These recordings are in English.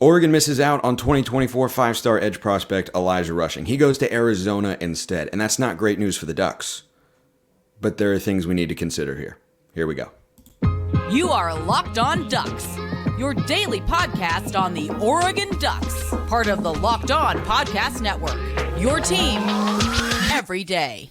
Oregon misses out on 2024 five-star edge prospect Elijah Rushing. He goes to Arizona instead, and that's not great news for the Ducks. But there are things we need to consider here. Here we go. You are Locked On Ducks, your daily podcast on the Oregon Ducks, part of the Locked On Podcast Network, your team every day.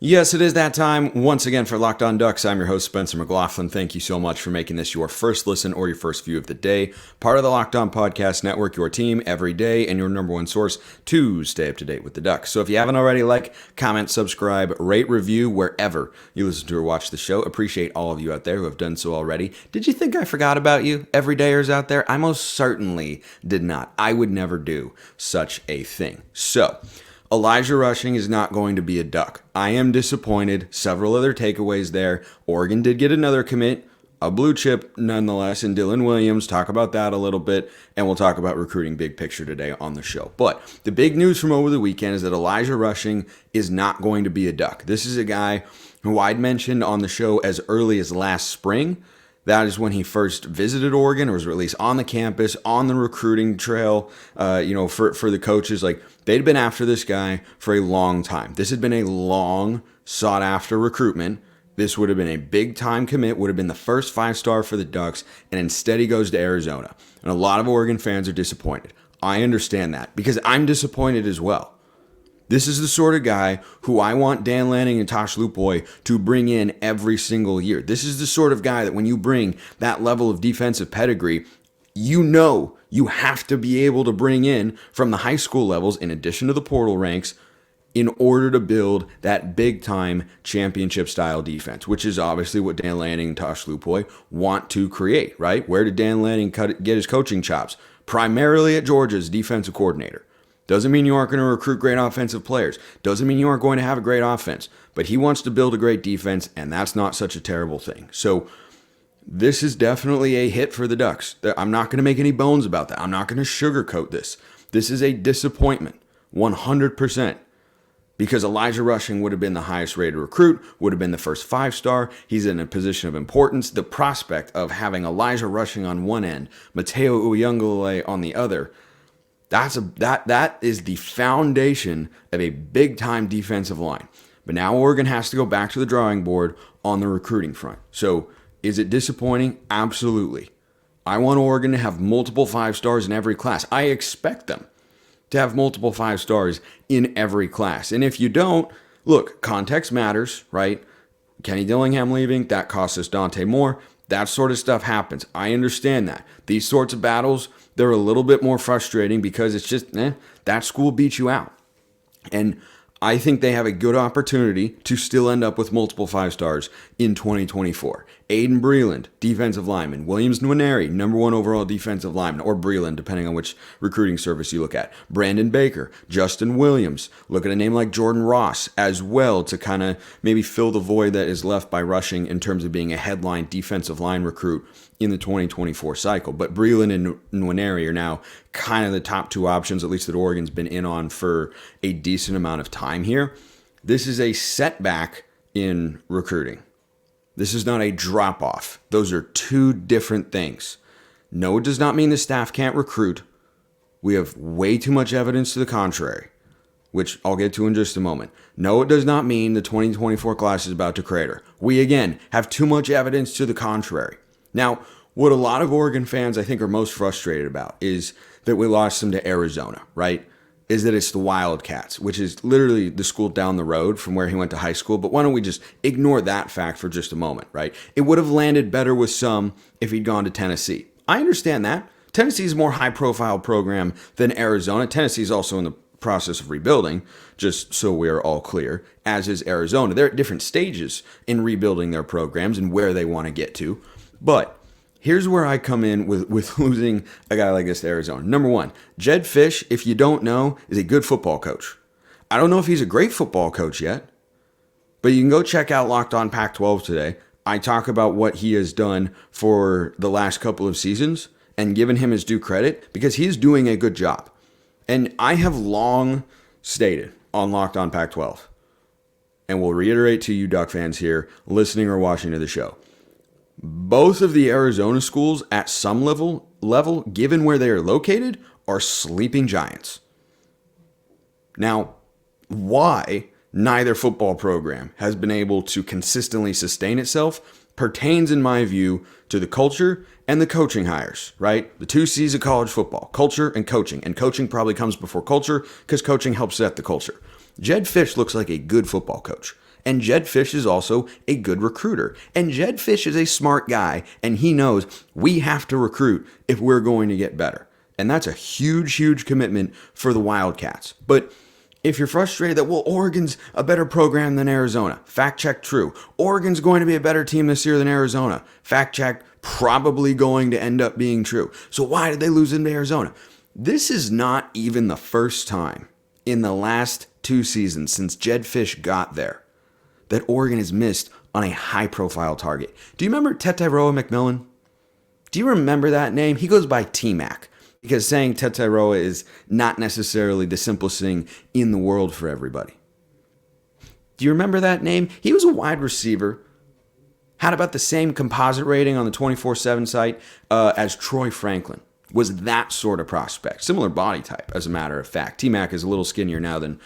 Yes, it is that time once again for Locked On Ducks. I'm your host, Spencer McLaughlin. Thank you so much for making this your first listen or your first view of the day. Part of the Locked On Podcast Network, your team every day, and your number one source to stay up to date with the Ducks. So if you haven't already, like, comment, subscribe, rate, review wherever you listen to or watch the show. Appreciate all of you out there who have done so already. Did you think I forgot about you, everydayers out there? I most certainly did not. I would never do such a thing. So Elijah Rushing is not going to be a Duck. I am disappointed. Several other takeaways there. Oregon did get another commit, a blue chip nonetheless, in Dylan Williams. Talk about that a little bit, and we'll talk about recruiting big picture today on the show. But the big news from over the weekend is that Elijah Rushing is not going to be a Duck. This is a guy who I'd mentioned on the show as early as last spring. That is when he first visited Oregon, or was at least on the campus, on the recruiting trail, for the coaches. Like, they'd been after this guy for a long time. This had been a long, sought-after recruitment. This would have been a big-time commit, would have been the first five-star for the Ducks, and instead he goes to Arizona. And a lot of Oregon fans are disappointed. I understand that, because I'm disappointed as well. This is the sort of guy who I want Dan Lanning and Tosh Lupoy to bring in every single year. This is the sort of guy that when you bring that level of defensive pedigree, you know you have to be able to bring in from the high school levels, in addition to the portal ranks, in order to build that big-time championship-style defense, which is obviously what Dan Lanning and Tosh Lupoy want to create, right? Where did Dan Lanning get his coaching chops? Primarily at Georgia's defensive coordinator. Doesn't mean you aren't going to recruit great offensive players. Doesn't mean you aren't going to have a great offense. But he wants to build a great defense, and that's not such a terrible thing. So this is definitely a hit for the Ducks. I'm not going to make any bones about that. I'm not going to sugarcoat this. This is a disappointment, 100%. Because Elijah Rushing would have been the highest rated recruit, would have been the first five-star. He's in a position of importance. The prospect of having Elijah Rushing on one end, Mateo Uyunglele on the other, that is the foundation of a big-time defensive line. But now Oregon has to go back to the drawing board on the recruiting front. So is it disappointing? Absolutely. I want Oregon to have multiple five-stars in every class. I expect them to have multiple five-stars in every class. And if you don't, look, context matters, right? Kenny Dillingham leaving, that costs us Dante more. That sort of stuff happens. I understand that. These sorts of battles, they're a little bit more frustrating because it's just, that school beat you out. And I think they have a good opportunity to still end up with multiple five-stars in 2024. Aiden Breland, defensive lineman. Williams Nwaneri, number one overall defensive lineman, or Breland, depending on which recruiting service you look at. Brandon Baker, Justin Williams. Look at a name like Jordan Ross as well to kind of maybe fill the void that is left by Rushing in terms of being a headline defensive line recruit in the 2024 cycle. But Breland and Nwaneri are now kind of the top two options, at least that Oregon's been in on for a decent amount of time here. This is a setback in recruiting. This is not a drop-off. Those are two different things. No, it does not mean the staff can't recruit. We have way too much evidence to the contrary, which I'll get to in just a moment. No, it does not mean the 2024 class is about to crater. We, again, have too much evidence to the contrary. Now, what a lot of Oregon fans, I think, are most frustrated about is that we lost them to Arizona, right? Is that it's the Wildcats, which is literally the school down the road from where he went to high school. But why don't we just ignore that fact for just a moment, right? It would have landed better with some if he'd gone to Tennessee. I understand that. Tennessee is a more high-profile program than Arizona. Tennessee is also in the process of rebuilding, just so we're all clear, as is Arizona. They're at different stages in rebuilding their programs and where they want to get to. But here's where I come in with losing a guy like this to Arizona. Number one, Jedd Fisch, if you don't know, is a good football coach. I don't know if he's a great football coach yet, but you can go check out Locked On Pac-12 today. I talk about what he has done for the last couple of seasons and given him his due credit because he's doing a good job. And I have long stated on Locked On Pac-12, and will reiterate to you Duck fans here listening or watching to the show. Both of the Arizona schools at some level, given where they are located, are sleeping giants. Now, why neither football program has been able to consistently sustain itself pertains, in my view, to the culture and the coaching hires, right? The two C's of college football, culture and coaching. And coaching probably comes before culture because coaching helps set the culture. Jedd Fisch looks like a good football coach. And Jedd Fisch is also a good recruiter. And Jedd Fisch is a smart guy, and he knows we have to recruit if we're going to get better. And that's a huge, huge commitment for the Wildcats. But if you're frustrated that, well, Oregon's a better program than Arizona, fact check, true. Oregon's going to be a better team this year than Arizona, fact check, probably going to end up being true. So why did they lose into Arizona? This is not even the first time in the last 2 seasons since Jedd Fisch got there that Oregon has missed on a high-profile target. Do you remember Tetairoa McMillan? Do you remember that name? He goes by T-Mac, because saying Tetairoa is not necessarily the simplest thing in the world for everybody. Do you remember that name? He was a wide receiver, had about the same composite rating on the 24/7 site as Troy Franklin. Was that sort of prospect. Similar body type, as a matter of fact. T-Mac is a little skinnier now than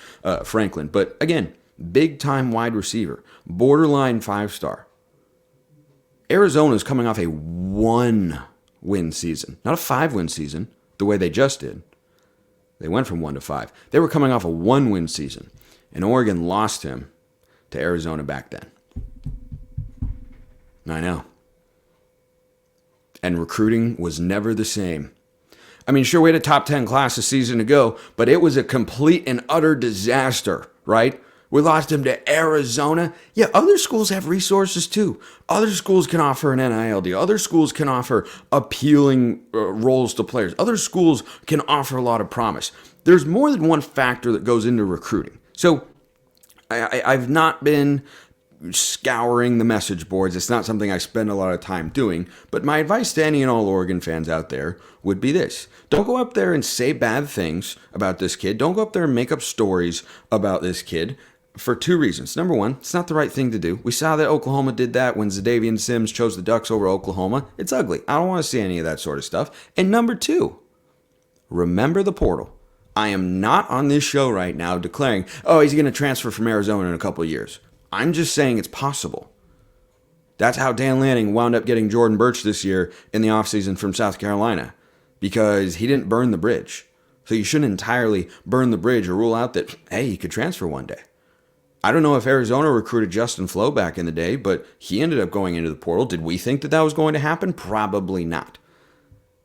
Franklin. But again, big-time wide receiver. Borderline 5-star. Arizona's coming off a 1-win season. Not a 5-win season, the way they just did. They went from 1 to 5. They were coming off a 1-win season. And Oregon lost him to Arizona back then. I know. And recruiting was never the same. I mean, sure, we had a top 10 class a season ago, but it was a complete and utter disaster, right? We lost him to Arizona. Yeah, other schools have resources too. Other schools can offer an NIL deal. Other schools can offer appealing roles to players. Other schools can offer a lot of promise. There's more than one factor that goes into recruiting. So I've not been scouring the message boards. It's not something I spend a lot of time doing. But my advice to any and all Oregon fans out there would be this. Don't go up there and say bad things about this kid. Don't go up there and make up stories about this kid for 2 reasons. Number one, it's not the right thing to do. We saw that Oklahoma did that when Zadavian Sims chose the Ducks over Oklahoma. It's ugly. I don't want to see any of that sort of stuff. And number 2, remember the portal. I am not on this show right now declaring, oh, he's going to transfer from Arizona in a couple of years. I'm just saying it's possible. That's how Dan Lanning wound up getting Jordan Burch this year in the offseason from South Carolina, because he didn't burn the bridge. So you shouldn't entirely burn the bridge or rule out that, hey, he could transfer one day. I don't know if Arizona recruited Justin Flo back in the day, but he ended up going into the portal. Did we think that that was going to happen? Probably not.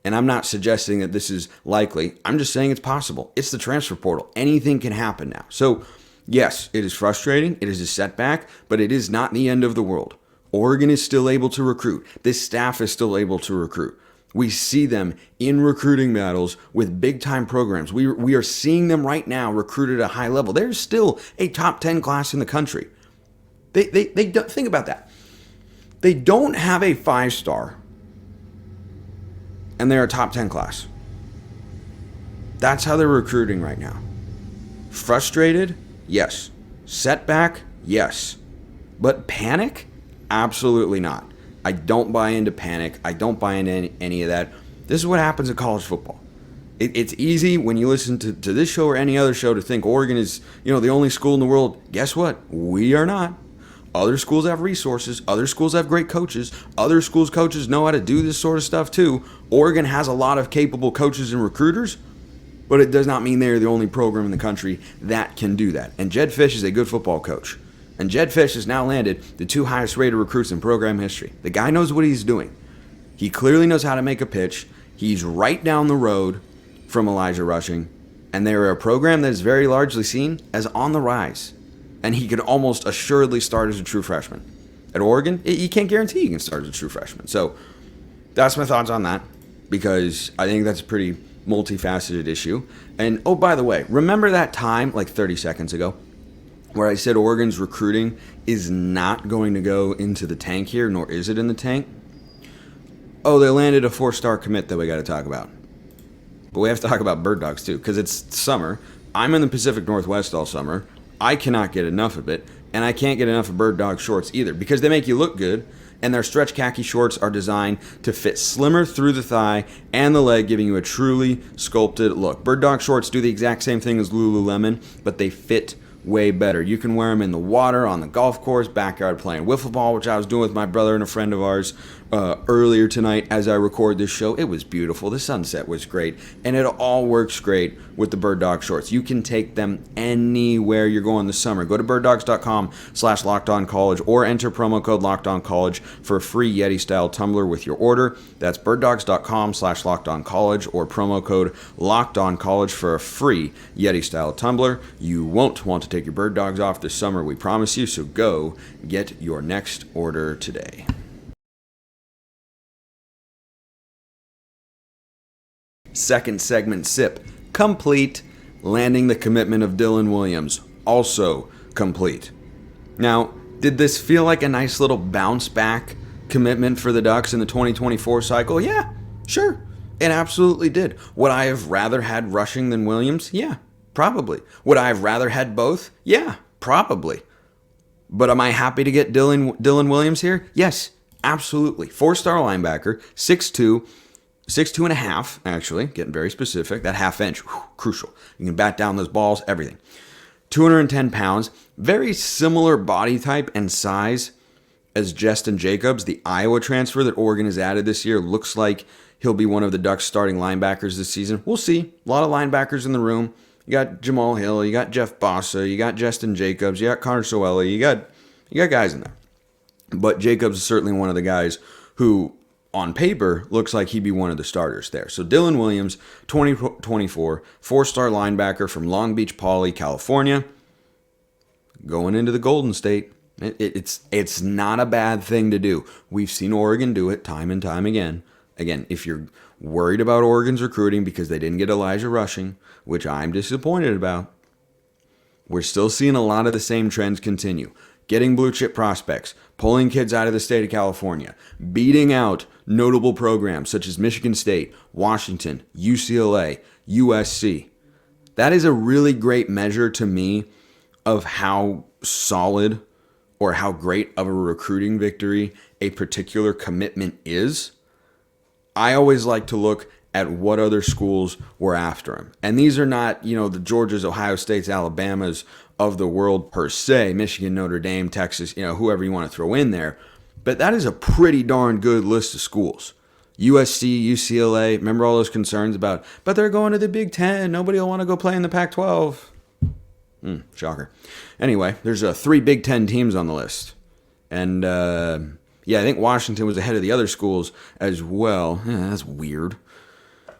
And I'm not suggesting that this is likely. I'm just saying it's possible. It's the transfer portal. Anything can happen now. So yes, it is frustrating. It is a setback, but it is not the end of the world. Oregon is still able to recruit. This staff is still able to recruit. We see them in recruiting battles with big-time programs. We are seeing them right now recruited at a high level. There's still a top 10 class in the country. They don't, think about that. They don't have a 5-star, and they're a top 10 class. That's how they're recruiting right now. Frustrated? Yes. Setback? Yes. But panic? Absolutely not. I don't buy into panic. I don't buy into any of that. This is what happens in college football. It's easy when you listen to this show or any other show to think Oregon is, the only school in the world. Guess what? We are not. Other schools have resources. Other schools have great coaches. Other schools' coaches know how to do this sort of stuff too. Oregon has a lot of capable coaches and recruiters, but it does not mean they're the only program in the country that can do that. And Jedd Fisch is a good football coach. And Jedd Fisch has now landed the 2 highest rated recruits in program history. The guy knows what he's doing. He clearly knows how to make a pitch. He's right down the road from Elijah Rushing. And they're a program that is very largely seen as on the rise. And he could almost assuredly start as a true freshman. At Oregon, you can't guarantee he can start as a true freshman. So that's my thoughts on that, because I think that's a pretty multifaceted issue. And oh, by the way, remember that time like 30 seconds ago where I said Oregon's recruiting is not going to go into the tank here, nor is it in the tank? Oh, they landed a 4-star commit that we got to talk about. But we have to talk about bird dogs too, because it's summer. I'm in the Pacific Northwest all summer. I cannot get enough of it. And I can't get enough of Bird Dog shorts either because they make you look good, and their stretch khaki shorts are designed to fit slimmer through the thigh and the leg, giving you a truly sculpted look. Bird Dog shorts do the exact same thing as Lululemon, but they fit way better. You can wear them in the water, on the golf course, backyard playing wiffle ball, which I was doing with my brother and a friend of ours earlier tonight as I record this show. It was beautiful. The sunset was great, and it all works great with the Bird Dog shorts. You can take them anywhere you're going this summer. Go to birddogs.com/lockedoncollege or enter promo code lockedoncollege for a free Yeti style tumbler with your order. That's birddogs.com/lockedoncollege or promo code lockedoncollege for a free Yeti style tumbler. You won't want to take your Bird Dogs off this summer, we promise you, so go get your next order today. Second segment sip, complete. Landing the commitment of Dylan Williams, also complete. Now, did this feel like a nice little bounce back commitment for the Ducks in the 2024 cycle? Yeah, sure. It absolutely did. Would I have rather had Rushing than Williams? Yeah, probably. Would I have rather had both? Yeah, probably. But am I happy to get Dylan Williams here? Yes, absolutely. 4-star linebacker, 6'2", and a half, actually, getting very specific. That half inch, crucial. You can bat down those balls, everything. 210 pounds, very similar body type and size as Justin Jacobs, the Iowa transfer that Oregon has added this year. Looks like he'll be one of the Ducks' starting linebackers this season. We'll see. A lot of linebackers in the room. You got Jamal Hill, you got Jeff Bossa, you got Justin Jacobs, you got Connor Soelle, you got guys in there. But Jacobs is certainly one of the guys who, on paper, looks like he'd be one of the starters there. So Dylan Williams, 2024, 4-star linebacker from Long Beach Poly, California, going into the Golden State. It's not a bad thing to do. We've seen Oregon do it time and time again. Again, if you're worried about Oregon's recruiting because they didn't get Elijah Rushing, which I'm disappointed about, we're still seeing a lot of the same trends continue. Getting blue chip prospects, pulling kids out of the state of California, beating out notable programs such as Michigan State, Washington, UCLA, USC. That is a really great measure to me of how solid or how great of a recruiting victory a particular commitment is. I always like to look at what other schools were after him. And these are not, the Georgias, Ohio States, Alabamas of the world per se, Michigan, Notre Dame, Texas, whoever you want to throw in there. But that is a pretty darn good list of schools. USC, UCLA, remember all those concerns about, but they're going to the Big Ten. Nobody will want to go play in the Pac-12. Shocker. Anyway, there's 3 Big Ten teams on the list. And, I think Washington was ahead of the other schools as well. Yeah, that's weird.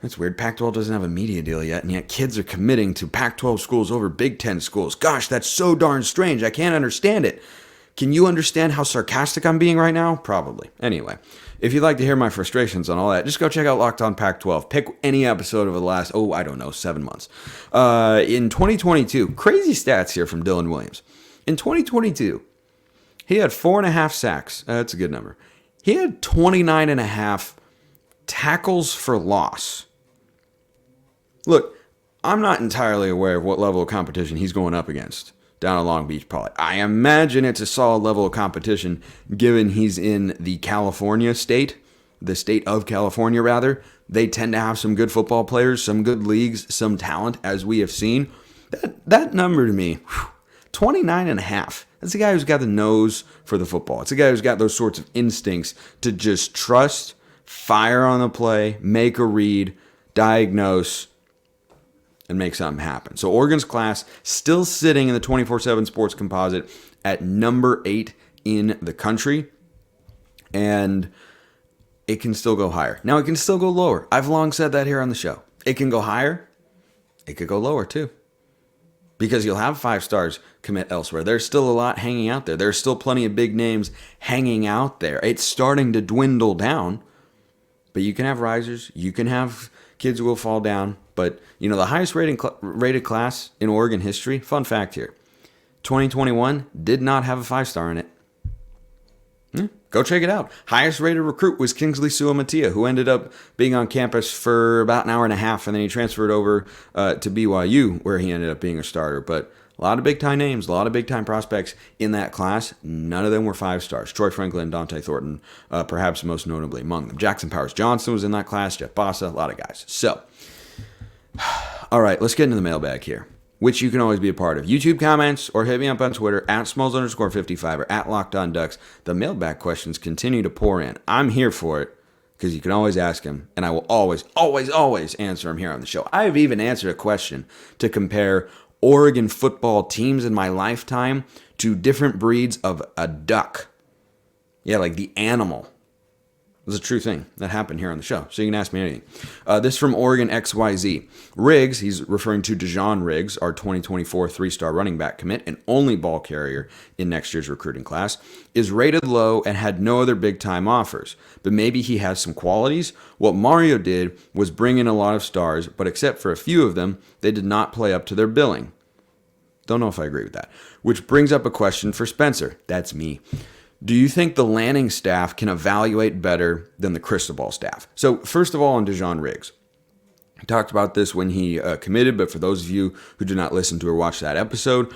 That's weird. Pac-12 doesn't have a media deal yet, and yet kids are committing to Pac-12 schools over Big Ten schools. Gosh, that's so darn strange. I can't understand it. Can you understand how sarcastic I'm being right now? Probably. Anyway, if you'd like to hear my frustrations on all that, just go check out Locked On Pac-12. Pick any episode over the last, 7 months. In 2022, crazy stats here from Dylan Williams. In 2022, he had 4.5 sacks. That's a good number. He had 29.5 tackles for loss. Look, I'm not entirely aware of what level of competition he's going up against down at Long Beach Poly. I imagine it's a solid level of competition given he's in the California state, the state of California rather. They tend to have some good football players, some good leagues, some talent, as we have seen. That number to me, 29.5. That's a guy who's got the nose for the football. It's a guy who's got those sorts of instincts to just trust, fire on the play, make a read, diagnose, and make something happen. So Oregon's class still sitting in the 24/7 Sports Composite at number 8 in the country. And it can still go higher. Now, it can still go lower. I've long said that here on the show. It can go higher. It could go lower, too. Because you'll have 5 stars commit elsewhere. There's still a lot hanging out there. There's still plenty of big names hanging out there. It's starting to dwindle down. But you can have risers. You can have kids who will fall down. But, the highest rated class in Oregon history, fun fact here, 2021 did not have a 5-star in it. Go check it out. Highest rated recruit was Kingsley Suamatia, who ended up being on campus for about an hour and a half, and then he transferred over to BYU, where he ended up being a starter. But A lot of big-time names, a lot of big-time prospects in that class. None of them were 5 stars. Troy Franklin and Dante Thornton, perhaps most notably among them. Jackson Powers-Johnson was in that class. Jeff Bossa, a lot of guys. So, all right, let's get into the mailbag here, which you can always be a part of. YouTube comments or hit me up on Twitter at Smalls_55 or at Locked On Ducks. The mailbag questions continue to pour in. I'm here for it because you can always ask them, and I will always, always, always answer them here on the show. I have even answered a question to compare Oregon football teams in my lifetime to different breeds of a duck. Yeah, like the animal. It was a true thing that happened here on the show, so you can ask me anything. This from Oregon XYZ. Riggs, he's referring to Dijon Riggs, our 2024 3-star running back commit and only ball carrier in next year's recruiting class, is rated low and had no other big-time offers. But maybe he has some qualities. What Mario did was bring in a lot of stars, but except for a few of them, they did not play up to their billing. Don't know if I agree with that. Which brings up a question for Spencer. That's me. Do you think the Lanning staff can evaluate better than the Cristobal staff? So first of all, on Dijon Riggs. I talked about this when he committed, but for those of you who did not listen to or watch that episode,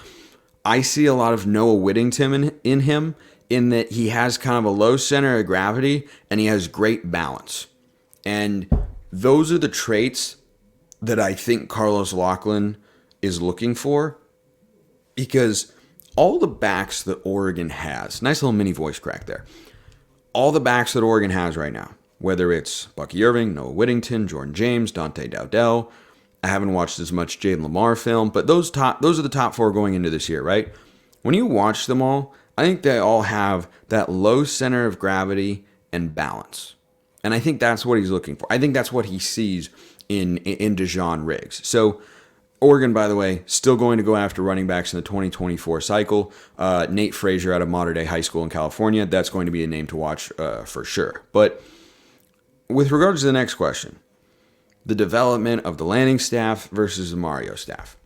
I see a lot of Noah Whittington in him, in that he has kind of a low center of gravity and he has great balance. And those are the traits that I think Carlos Lachlan is looking for, because all the backs that Oregon has, nice little mini voice crack there, all the backs that Oregon has right now, whether it's Bucky Irving, Noah Whittington, Jordan James, Dante Dowdell, I haven't watched as much Jaden Lamar film, but those are the top 4 going into this year, right? When you watch them all, I think they all have that low center of gravity and balance. And I think that's what he's looking for. I think that's what he sees in Dijon Riggs. So Oregon, by the way, still going to go after running backs in the 2024 cycle. Nate Frazier out of Mater Dei High School in California, that's going to be a name to watch for sure. But with regards to the next question, the development of the Lanning staff versus the Mario staff.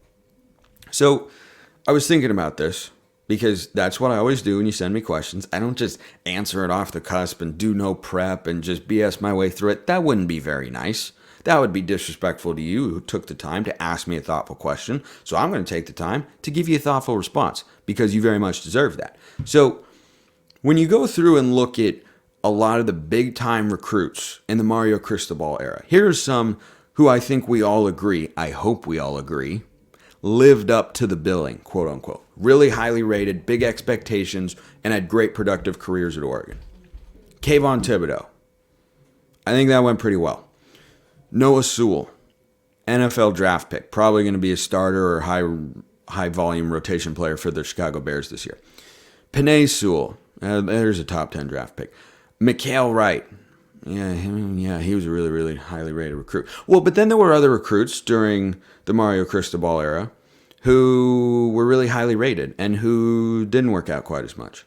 So I was thinking about this because that's what I always do when you send me questions. I don't just answer it off the cusp and do no prep and just BS my way through it. That wouldn't be very nice. That would be disrespectful to you who took the time to ask me a thoughtful question. So I'm going to take the time to give you a thoughtful response because you very much deserve that. So when you go through and look at a lot of the big-time recruits in the Mario Cristobal era, here's some who I think we all agree, I hope we all agree, lived up to the billing, quote unquote. Really highly rated, big expectations, and had great productive careers at Oregon. Kayvon Thibodeau. I think that went pretty well. Noah Sewell, NFL draft pick, probably going to be a starter or high volume rotation player for the Chicago Bears this year. Penei Sewell, there's a top 10 draft pick. Mikhail Wright, yeah, he was a really, really highly rated recruit. Well, but then there were other recruits during the Mario Cristobal era who were really highly rated and who didn't work out quite as much.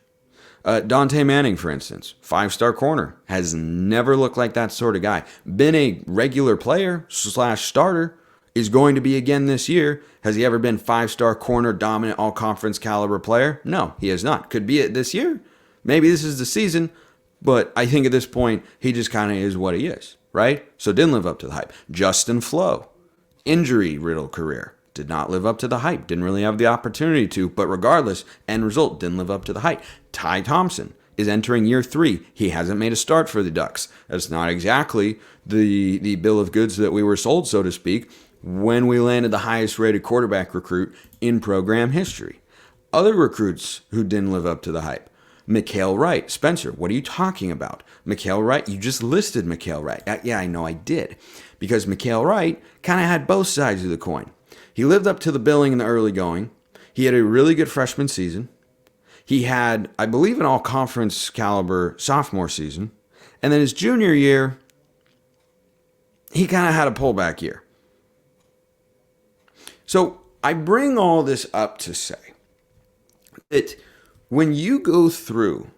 Dante Manning, for instance, 5-star corner, has never looked like that sort of guy. Been a regular player / starter, is going to be again this year. Has he ever been 5-star corner, dominant, all-conference caliber player? No, he has not. Could be it this year. Maybe this is the season, but I think at this point, he just kind of is what he is, right? So didn't live up to the hype. Justin Flo, injury-riddled career. Did not live up to the hype. Didn't really have the opportunity to, but regardless, end result, didn't live up to the hype. Ty Thompson is entering year 3. He hasn't made a start for the Ducks. That's not exactly the bill of goods that we were sold, so to speak, when we landed the highest rated quarterback recruit in program history. Other recruits who didn't live up to the hype. Mikhail Wright. Spencer, what are you talking about? Mikhail Wright, you just listed Mikhail Wright. Yeah, I know I did. Because Mikhail Wright kind of had both sides of the coin. He lived up to the billing in the early going. He had a really good freshman season. He had, I believe, an all-conference caliber sophomore season. And then his junior year, he kind of had a pullback year. So I bring all this up to say that when you go through,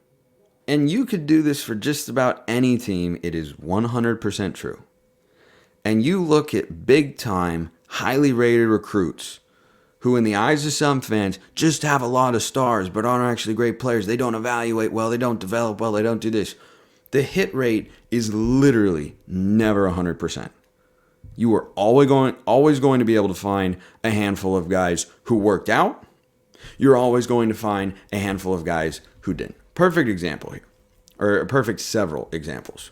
and you could do this for just about any team, it is 100% true. And you look at big-time, highly rated recruits who, in the eyes of some fans, just have a lot of stars but aren't actually great players. They don't evaluate well. They don't develop well. They don't do this. The hit rate is literally never 100%. You are always going to be able to find a handful of guys who worked out You're always going to find a handful of guys who didn't. Perfect example here, or a perfect several examples.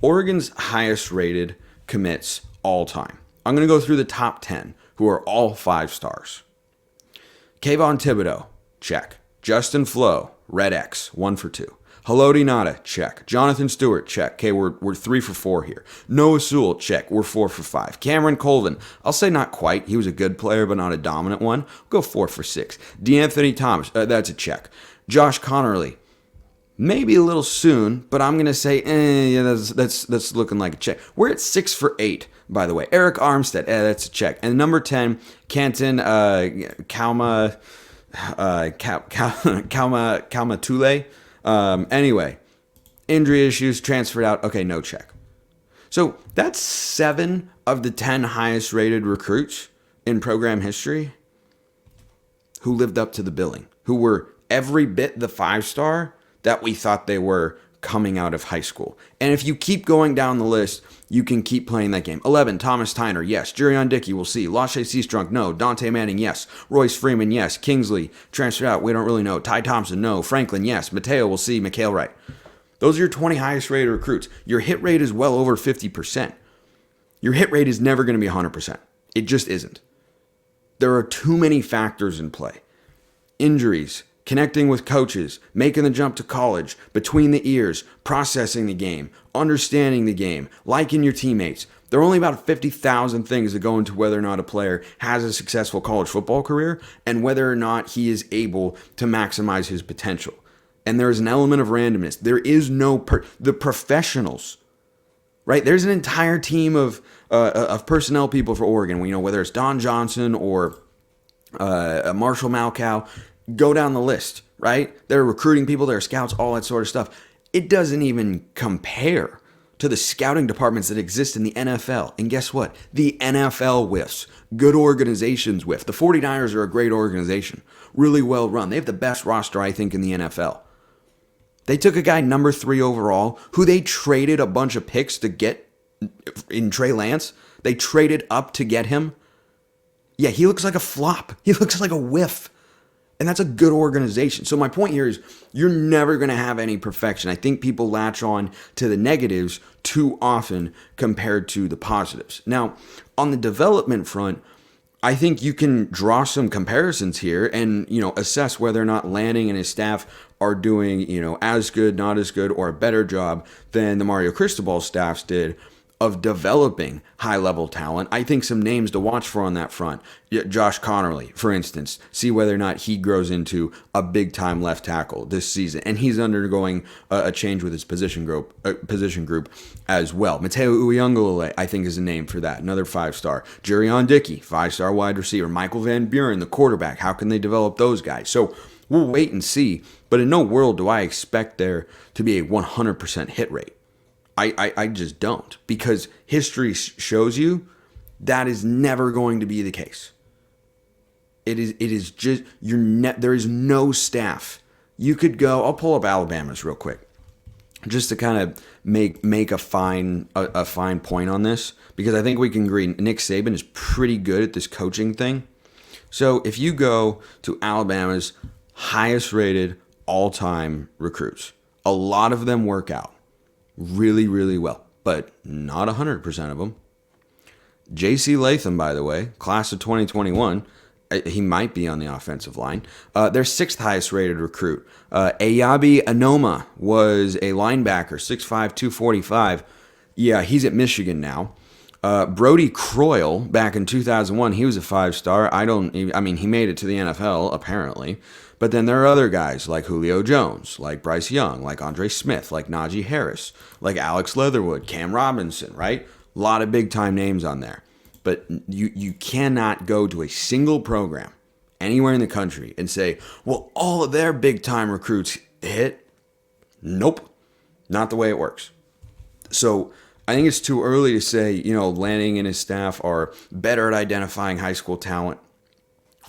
Oregon's highest rated commits all time. I'm going to go through the top 10 who are all 5 stars. Kayvon Thibodeau, check. Justin Flo, red X, 1 for 2. Haloti Ngata, check. Jonathan Stewart, check. Okay, we're 3 for 4 here. Noah Sewell, check. We're 4 for 5. Cameron Colvin, I'll say not quite. He was a good player, but not a dominant one. We'll go 4 for 6. DeAnthony Thomas, that's a check. Josh Connerly, maybe a little soon, but I'm gonna say, yeah, that's looking like a check. We're at 6 for 8, by the way. Eric Armstead, that's a check. And number 10, Canton Kaumatule. Anyway, injury issues, transferred out. Okay, no check. So that's 7 of the 10 highest rated recruits in program history who lived up to the billing, who were every bit the 5-star that we thought they were coming out of high school. And if you keep going down the list, you can keep playing that game. 11, Thomas Tyner, yes. Jurion Dickey, we'll see. Lashe Seastrunk, no. Dante Manning, yes. Royce Freeman, yes. Kingsley, transferred out, we don't really know. Ty Thompson, no. Franklin, yes. Mateo, we'll see. Mikhail Wright. Those are your 20 highest rated recruits. Your hit rate is well over 50%. Your hit rate is never going to be 100%. It just isn't. There are too many factors in play. Injuries, connecting with coaches, making the jump to college, between the ears, processing the game, understanding the game, liking your teammates. There are only about 50,000 things that go into whether or not a player has a successful college football career and whether or not he is able to maximize his potential. And there is an element of randomness. There is no the professionals, right? There's an entire team of personnel people for Oregon. You know, whether it's Don Johnson or Marshall Malkow. Go down the list, right? They're recruiting people, they're scouts, all that sort of stuff. It doesn't even compare to the scouting departments that exist in the NFL. And guess what? The NFL whiffs. Good organizations whiff. The 49ers are a great organization. Really well run. They have the best roster, I think, in the NFL. They took a guy number 3 overall who they traded a bunch of picks to get in Trey Lance. They traded up to get him. Yeah, he looks like a flop. He looks like a whiff. And that's a good organization. So my point here is you're never going to have any perfection. I think people latch on to the negatives too often compared to the positives. Now, on the development front, I think you can draw some comparisons here and, assess whether or not Lanning and his staff are doing, as good, not as good, or a better job than the Mario Cristobal staffs did of developing high-level talent. I think some names to watch for on that front. Josh Connerly, for instance, see whether or not he grows into a big-time left tackle this season. And he's undergoing a change with his position group as well. Mateo Uyunglele, I think, is a name for that. Another 5-star. Jurion Dickey, 5-star wide receiver. Michael Van Buren, the quarterback. How can they develop those guys? So we'll wait and see. But in no world do I expect there to be a 100% hit rate. I just don't, because history shows you that is never going to be the case. It is just there is no staff. You could go. I'll pull up Alabama's real quick, just to kind of make a fine point on this, because I think we can agree Nick Saban is pretty good at this coaching thing. So if you go to Alabama's highest rated all-time recruits, a lot of them work out really, really well, but not 100% of them. J.C. Latham, by the way, class of 2021, he might be on the offensive line. Their 6th highest rated recruit. Ayabi Anoma was a linebacker, 6'5", 245. Yeah, he's at Michigan now. Brody Croyle, back in 2001, he was a 5-star. He made it to the NFL, apparently. But then there are other guys like Julio Jones, like Bryce Young, like Andre Smith, like Najee Harris, like Alex Leatherwood, Cam Robinson, right? A lot of big-time names on there. But you cannot go to a single program anywhere in the country and say, well, all of their big-time recruits hit. Nope. Not the way it works. So I think it's too early to say, Lanning and his staff are better at identifying high school talent,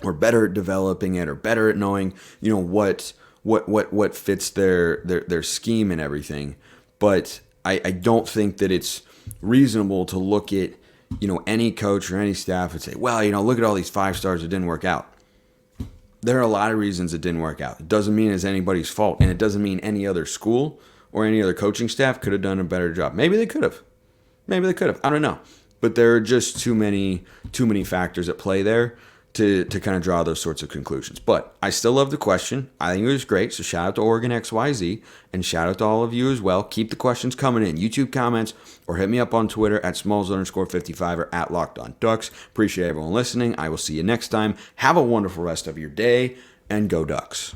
or better at developing it, or better at knowing, what fits their scheme and everything. But I don't think that it's reasonable to look at, any coach or any staff and say, well, look at all these 5 stars that didn't work out. there are a lot of reasons it didn't work out. It doesn't mean it's anybody's fault, and it doesn't mean any other school or any other coaching staff could have done a better job. Maybe they could have. I don't know. But there are just too many factors at play there to kind of draw those sorts of conclusions. But I still love the question. I think it was great. So shout out to Oregon XYZ, and shout out to all of you as well. Keep the questions coming in. YouTube comments, or hit me up on Twitter at Smalls_55 or at Locked On Ducks. Appreciate everyone listening. I will see you next time. Have a wonderful rest of your day, and go Ducks.